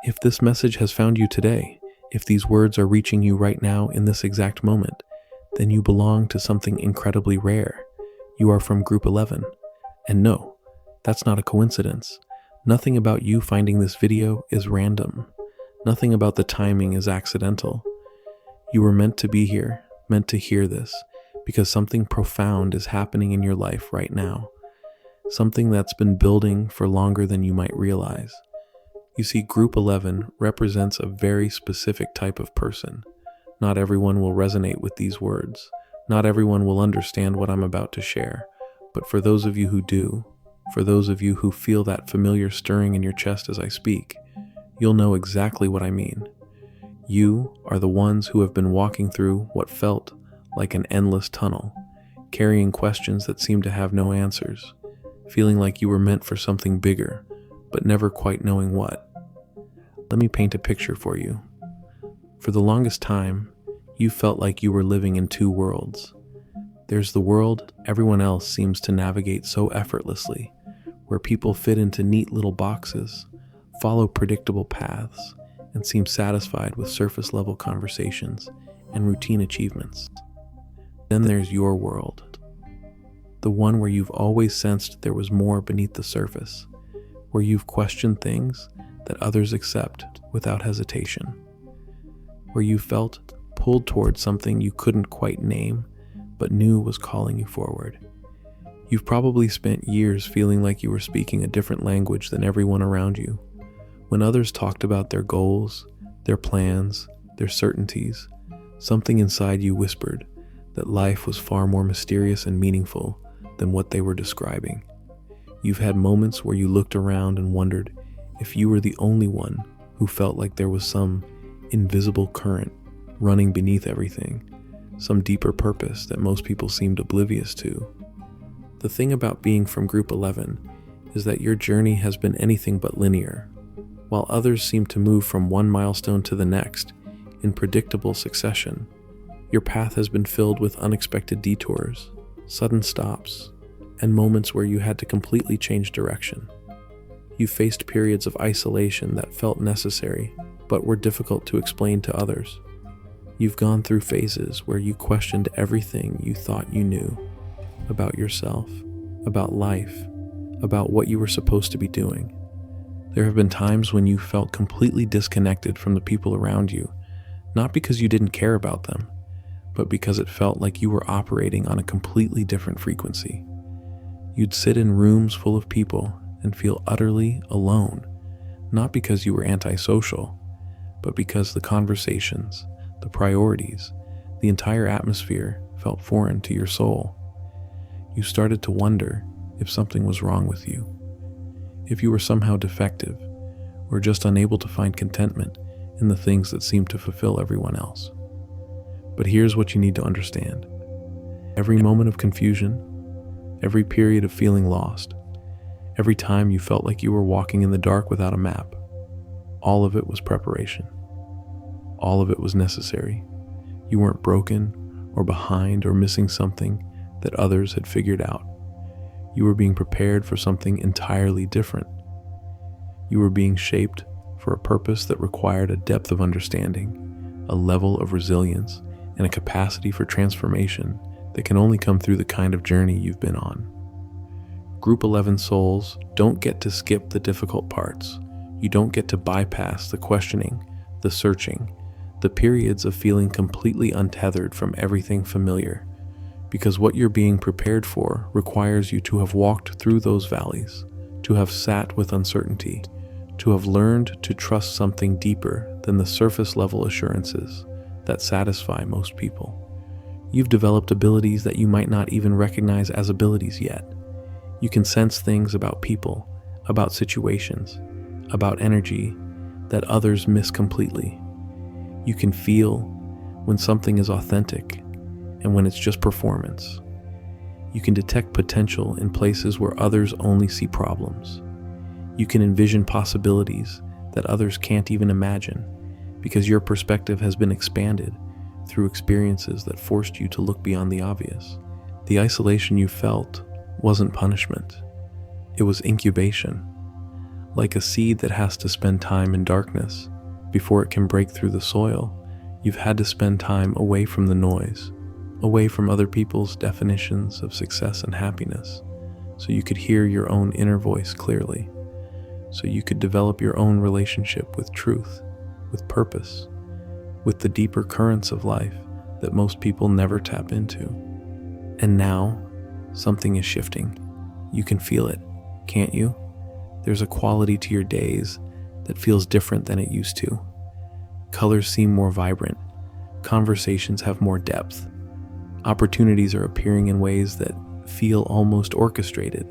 If this message has found you today, if these words are reaching you right now in this exact moment, then you belong to something incredibly rare. You are from Group 11. And no, that's not a coincidence. Nothing about you finding this video is random. Nothing about the timing is accidental. You were meant to be here, meant to hear this, because something profound is happening in your life right now. Something that's been building for longer than you might realize. You see, Group 11 represents a very specific type of person. Not everyone will resonate with these words. Not everyone will understand what I'm about to share. But for those of you who do, for those of you who feel that familiar stirring in your chest as I speak, you'll know exactly what I mean. You are the ones who have been walking through what felt like an endless tunnel, carrying questions that seemed to have no answers, feeling like you were meant for something bigger, but never quite knowing what. Let me paint a picture for you. For the longest time, you felt like you were living in two worlds. There's the world everyone else seems to navigate so effortlessly, where people fit into neat little boxes, follow predictable paths, and seem satisfied with surface-level conversations and routine achievements. Then there's your world, the one where you've always sensed there was more beneath the surface, where you've questioned things that others accept without hesitation, where you felt pulled towards something you couldn't quite name, but knew was calling you forward. You've probably spent years feeling like you were speaking a different language than everyone around you. When others talked about their goals, their plans, their certainties, something inside you whispered that life was far more mysterious and meaningful than what they were describing. You've had moments where you looked around and wondered if you were the only one who felt like there was some invisible current running beneath everything, some deeper purpose that most people seemed oblivious to. The thing about being from Group 11 is that your journey has been anything but linear. While others seem to move from one milestone to the next in predictable succession, your path has been filled with unexpected detours, sudden stops, and moments where you had to completely change direction. You faced periods of isolation that felt necessary, but were difficult to explain to others. You've gone through phases where you questioned everything you thought you knew about yourself, about life, about what you were supposed to be doing. There have been times when you felt completely disconnected from the people around you, not because you didn't care about them, but because it felt like you were operating on a completely different frequency. You'd sit in rooms full of people and feel utterly alone, not because you were antisocial, but because the conversations, the priorities, the entire atmosphere felt foreign to your soul. You started to wonder if something was wrong with you, if you were somehow defective, or just unable to find contentment in the things that seemed to fulfill everyone else. But here's what you need to understand. Every moment of confusion, every period of feeling lost, every time you felt like you were walking in the dark without a map, all of it was preparation. All of it was necessary. You weren't broken or behind or missing something that others had figured out. You were being prepared for something entirely different. You were being shaped for a purpose that required a depth of understanding, a level of resilience, and a capacity for transformation that can only come through the kind of journey you've been on. Group 11 souls don't get to skip the difficult parts. You don't get to bypass the questioning, the searching, the periods of feeling completely untethered from everything familiar, because what you're being prepared for requires you to have walked through those valleys, to have sat with uncertainty, to have learned to trust something deeper than the surface-level assurances that satisfy most people. You've developed abilities that you might not even recognize as abilities yet. You can sense things about people, about situations, about energy that others miss completely. You can feel when something is authentic and when it's just performance. You can detect potential in places where others only see problems. You can envision possibilities that others can't even imagine because your perspective has been expanded through experiences that forced you to look beyond the obvious. The isolation you felt wasn't punishment. It was incubation. Like a seed that has to spend time in darkness before it can break through the soil, you've had to spend time away from the noise, away from other people's definitions of success and happiness, so you could hear your own inner voice clearly, so you could develop your own relationship with truth, with purpose, with the deeper currents of life that most people never tap into. And now, something is shifting. You can feel it, can't you? There's a quality to your days that feels different than it used to. Colors seem more vibrant. Conversations have more depth. Opportunities are appearing in ways that feel almost orchestrated.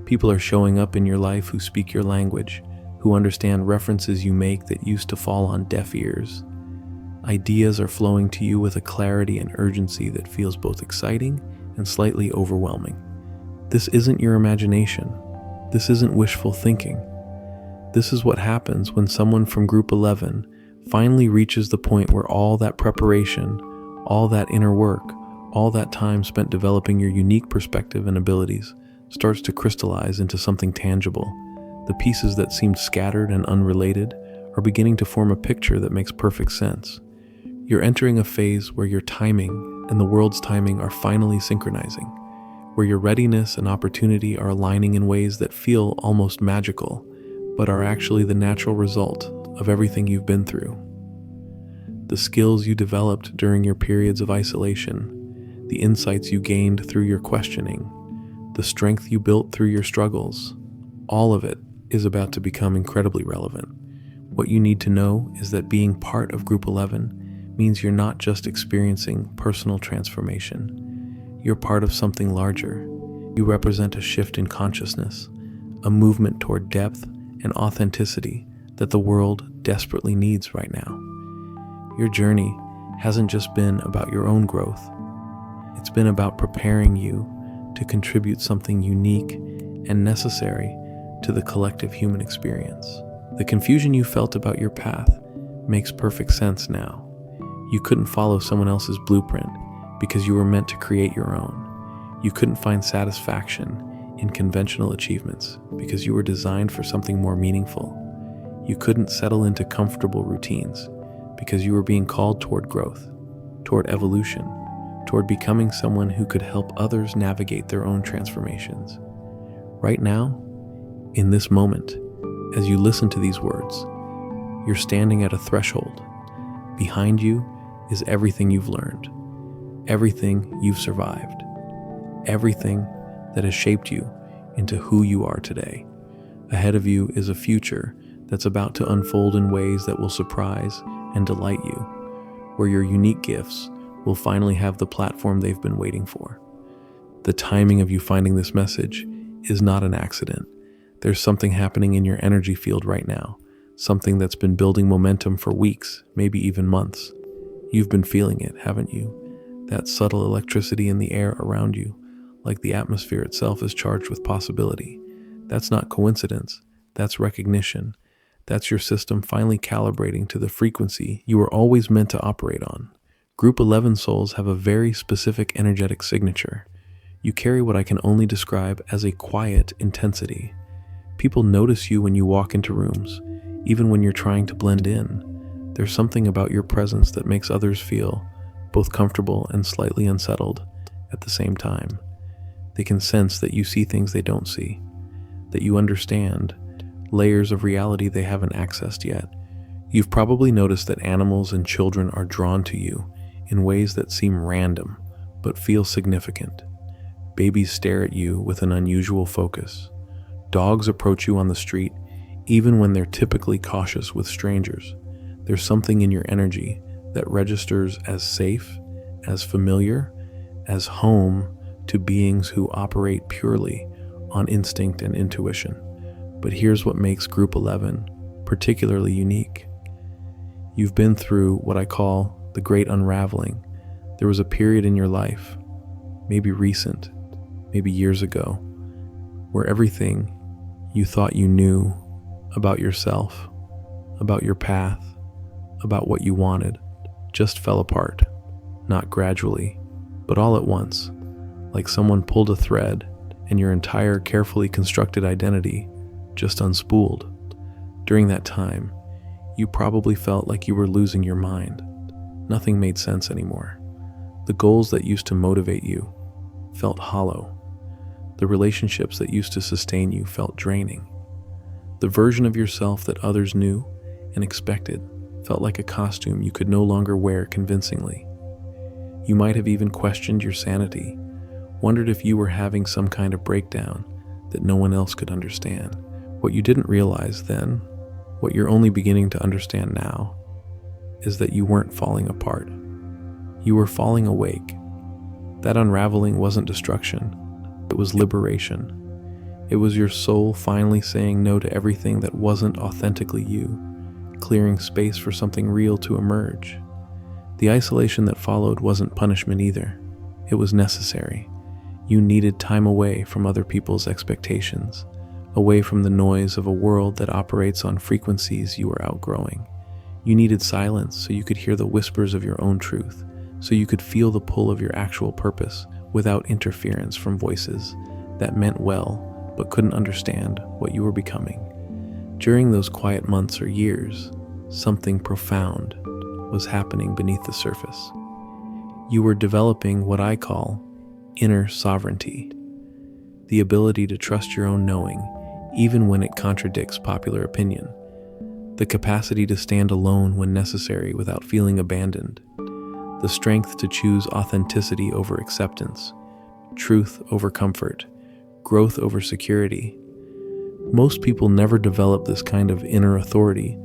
People are showing up in your life who speak your language, who understand references you make that used to fall on deaf ears. Ideas are flowing to you with a clarity and urgency that feels both exciting and slightly overwhelming. This isn't your imagination. This isn't wishful thinking. This is what happens when someone from Group 11 finally reaches the point where all that preparation, all that inner work, all that time spent developing your unique perspective and abilities starts to crystallize into something tangible. The pieces that seemed scattered and unrelated are beginning to form a picture that makes perfect sense. You're entering a phase where your timing and the world's timing are finally synchronizing, where your readiness and opportunity are aligning in ways that feel almost magical, but are actually the natural result of everything you've been through. The skills you developed during your periods of isolation, the insights you gained through your questioning, the strength you built through your struggles, all of it is about to become incredibly relevant. What you need to know is that being part of Group 11 means you're not just experiencing personal transformation. You're part of something larger. You represent a shift in consciousness, a movement toward depth and authenticity that the world desperately needs right now. Your journey hasn't just been about your own growth. It's been about preparing you to contribute something unique and necessary to the collective human experience. The confusion you felt about your path makes perfect sense now. You couldn't follow someone else's blueprint because you were meant to create your own. You couldn't find satisfaction in conventional achievements because you were designed for something more meaningful. You couldn't settle into comfortable routines because you were being called toward growth, toward evolution, toward becoming someone who could help others navigate their own transformations. Right now, in this moment, as you listen to these words, you're standing at a threshold. Behind you is everything you've learned, everything you've survived, everything that has shaped you into who you are today. Ahead of you is a future that's about to unfold in ways that will surprise and delight you, where your unique gifts will finally have the platform they've been waiting for. The timing of you finding this message is not an accident. There's something happening in your energy field right now, something that's been building momentum for weeks, maybe even months. You've been feeling it, haven't you? That subtle electricity in the air around you, like the atmosphere itself is charged with possibility. That's not coincidence, that's recognition. That's your system finally calibrating to the frequency you were always meant to operate on. Group 11 souls have a very specific energetic signature. You carry what I can only describe as a quiet intensity. People notice you when you walk into rooms, even when you're trying to blend in. There's something about your presence that makes others feel both comfortable and slightly unsettled at the same time. They can sense that you see things they don't see, that you understand layers of reality they haven't accessed yet. You've probably noticed that animals and children are drawn to you in ways that seem random but feel significant. Babies stare at you with an unusual focus. Dogs approach you on the street even when they're typically cautious with strangers. There's something in your energy that registers as safe, as familiar, as home to beings who operate purely on instinct and intuition. But here's what makes Group 11 particularly unique. You've been through what I call the great unraveling. There was a period in your life, maybe recent, maybe years ago, where everything you thought you knew about yourself, about your path, about what you wanted, just fell apart. Not gradually, but all at once, like someone pulled a thread and your entire carefully constructed identity just unspooled. During that time, you probably felt like you were losing your mind. Nothing made sense anymore. The goals that used to motivate you felt hollow. The relationships that used to sustain you felt draining. The version of yourself that others knew and expected felt like a costume you could no longer wear convincingly. You might have even questioned your sanity, wondered if you were having some kind of breakdown that no one else could understand. What you didn't realize then, what you're only beginning to understand now, is that you weren't falling apart. You were falling awake. That unraveling wasn't destruction, it was liberation. It was your soul finally saying no to everything that wasn't authentically you, clearing space for something real to emerge. The isolation that followed wasn't punishment either. It was necessary. You needed time away from other people's expectations, away from the noise of a world that operates on frequencies you were outgrowing. You needed silence so you could hear the whispers of your own truth, so you could feel the pull of your actual purpose without interference from voices that meant well but couldn't understand what you were becoming. During those quiet months or years, something profound was happening beneath the surface. You were developing what I call inner sovereignty, the ability to trust your own knowing even when it contradicts popular opinion, the capacity to stand alone when necessary without feeling abandoned, the strength to choose authenticity over acceptance, truth over comfort, growth over security. Most people never develop this kind of inner authority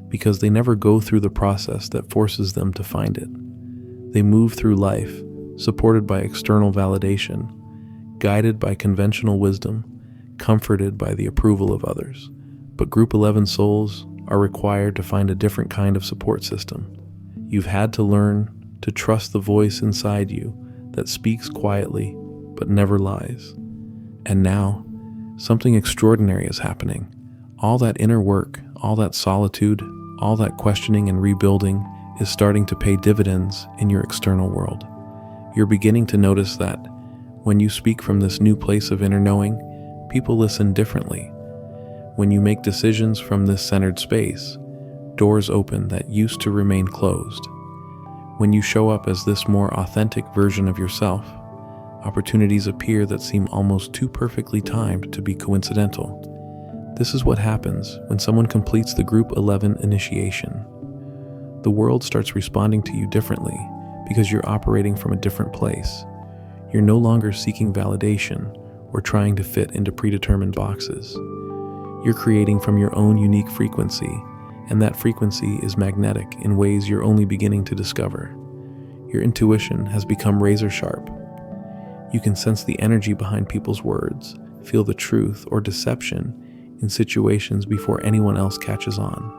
because they never go through the process that forces them to find it. They move through life, supported by external validation, guided by conventional wisdom, comforted by the approval of others. But Group 11 souls are required to find a different kind of support system. You've had to learn to trust the voice inside you that speaks quietly but never lies. And now, something extraordinary is happening. All that inner work, all that solitude, all that questioning and rebuilding is starting to pay dividends in your external world. You're beginning to notice that when you speak from this new place of inner knowing, people listen differently. When you make decisions from this centered space, doors open that used to remain closed. When you show up as this more authentic version of yourself, opportunities appear that seem almost too perfectly timed to be coincidental. This is what happens when someone completes the Group 11 initiation. The world starts responding to you differently because you're operating from a different place. You're no longer seeking validation or trying to fit into predetermined boxes. You're creating from your own unique frequency, and that frequency is magnetic in ways you're only beginning to discover. Your intuition has become razor sharp. You can sense the energy behind people's words, feel the truth or deception in situations before anyone else catches on.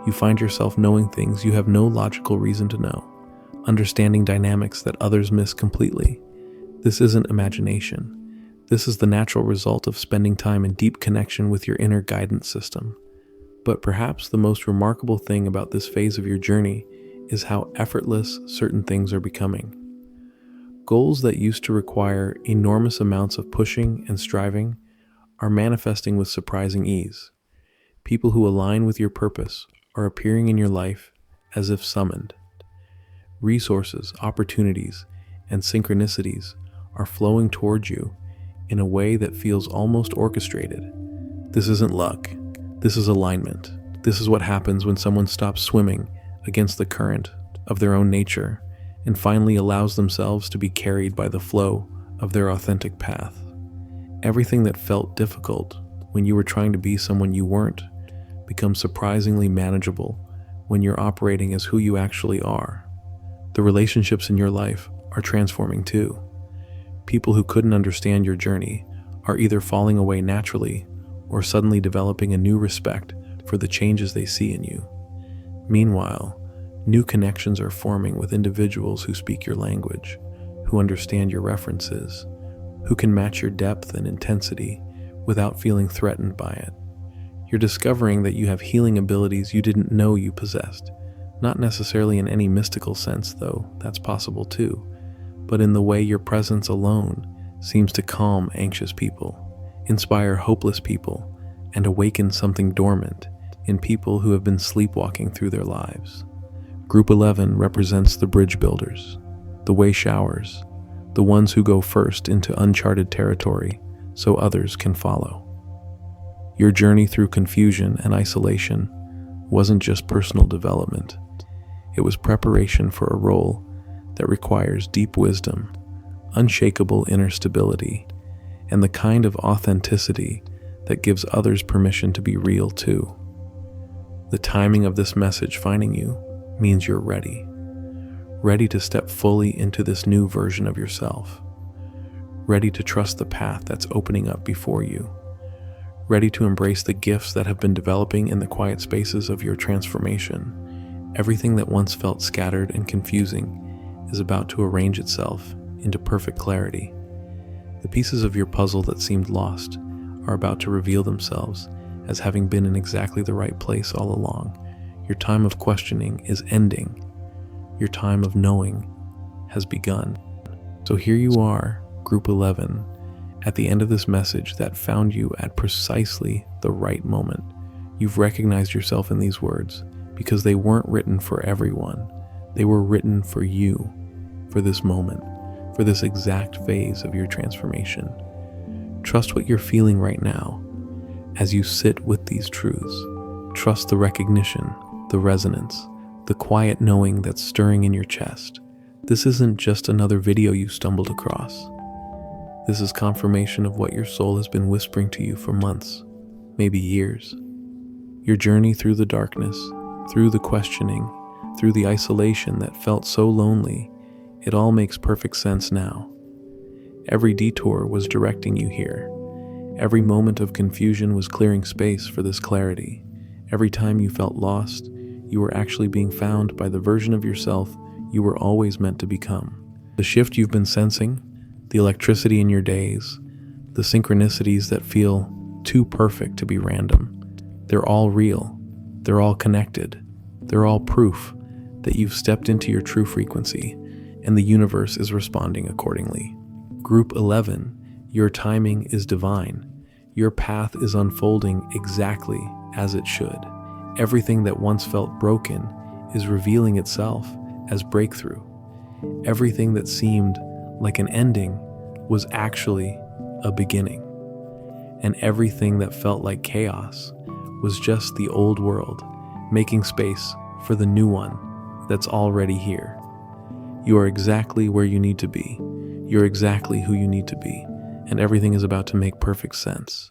You find yourself knowing things you have no logical reason to know, understanding dynamics that others miss completely. This isn't imagination. This is the natural result of spending time in deep connection with your inner guidance system. But perhaps the most remarkable thing about this phase of your journey is how effortless certain things are becoming. Goals that used to require enormous amounts of pushing and striving are manifesting with surprising ease. People who align with your purpose are appearing in your life as if summoned. Resources, opportunities, and synchronicities are flowing towards you in a way that feels almost orchestrated. This isn't luck. This is alignment. This is what happens when someone stops swimming against the current of their own nature and finally allows themselves to be carried by the flow of their authentic path. Everything that felt difficult when you were trying to be someone you weren't becomes surprisingly manageable when you're operating as who you actually are. The relationships in your life are transforming too. People who couldn't understand your journey are either falling away naturally or suddenly developing a new respect for the changes they see in you. Meanwhile, new connections are forming with individuals who speak your language, who understand your references, who can match your depth and intensity without feeling threatened by it. You're discovering that you have healing abilities you didn't know you possessed, not necessarily in any mystical sense, though that's possible too, but in the way your presence alone seems to calm anxious people, inspire hopeless people, and awaken something dormant in people who have been sleepwalking through their lives. Group 11 represents the bridge builders, the way showers, the ones who go first into uncharted territory so others can follow. Your journey through confusion and isolation wasn't just personal development. It was preparation for a role that requires deep wisdom, unshakable inner stability, and the kind of authenticity that gives others permission to be real too. The timing of this message finding you means you're ready to step fully into this new version of yourself, ready to trust the path that's opening up before you, ready to embrace the gifts that have been developing in the quiet spaces of your transformation. Everything that once felt scattered and confusing is about to arrange itself into perfect clarity. The pieces of your puzzle that seemed lost are about to reveal themselves as having been in exactly the right place all along. Your time of questioning is ending. Your time of knowing has begun. So here you are, Group 11, at the end of this message that found you at precisely the right moment. You've recognized yourself in these words because they weren't written for everyone. They were written for you, for this moment, for this exact phase of your transformation. Trust what you're feeling right now as you sit with these truths. Trust the recognition, the resonance, the quiet knowing that's stirring in your chest. This isn't just another video you stumbled across. This is confirmation of what your soul has been whispering to you for months, maybe years. Your journey through the darkness, through the questioning, through the isolation that felt so lonely, it all makes perfect sense now. Every detour was directing you here. Every moment of confusion was clearing space for this clarity. Every time you felt lost, you were actually being found by the version of yourself you were always meant to become. The shift you've been sensing, the electricity in your days, the synchronicities that feel too perfect to be random, they're all real. They're all connected. They're all proof that you've stepped into your true frequency and the universe is responding accordingly. Group 11, your timing is divine. Your path is unfolding exactly as it should. Everything that once felt broken is revealing itself as breakthrough. Everything that seemed like an ending was actually a beginning. And everything that felt like chaos was just the old world making space for the new one that's already here. You are exactly where you need to be. You're exactly who you need to be, and everything is about to make perfect sense.